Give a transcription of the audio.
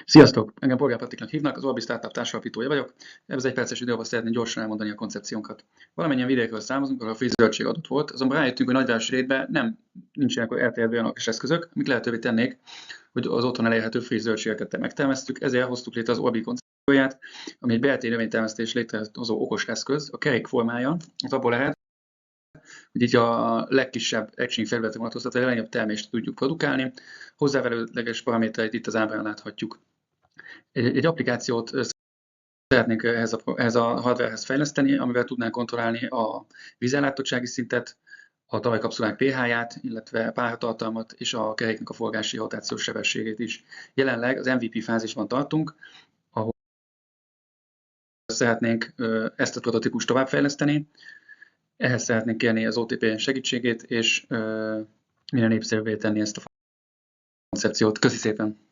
Sziasztok! Engem Polgár Patriknak hívnak, az Orbi Startup társalapítója vagyok. Ebben az egy perces videóban szeretnék gyorsan elmondani a koncepciónkat. Valamennyien vidékről származunk, ahol a free zöldség adott volt, azonban rájöttünk, hogy nagyvárosi rétben nincsenek elterjedő olyan kis eszközök, amik lehetővé tennék, hogy az otthon elérhető free zöldségeket megtermesztjük. Ezért hoztuk létre az Orbi koncepcióját, ami egy beltéri növénytermesztés létrehozó okos eszköz. A kerék formája az abból lehet, hogy így a legkisebb egységnyi felületre vonatkoztatva a legnagyobb termést tudjuk produkálni. Hozzávetőleges paramétereit itt az ábrán láthatjuk. Egy applikációt szeretnénk ehhez a hardwarehez fejleszteni, amivel tudnánk kontrollálni a vízellátottsági szintet, a talajkapszulák pH-ját, illetve pH-tartalmat és a keréknek a forgási rotációs sebességét is. Jelenleg az MVP fázisban tartunk, ahol szeretnénk ezt a prototípust továbbfejleszteni. Ehhez szeretnénk kérni az OTP segítségét, és minél népszerűbbé tenni ezt a koncepciót. Köszi szépen!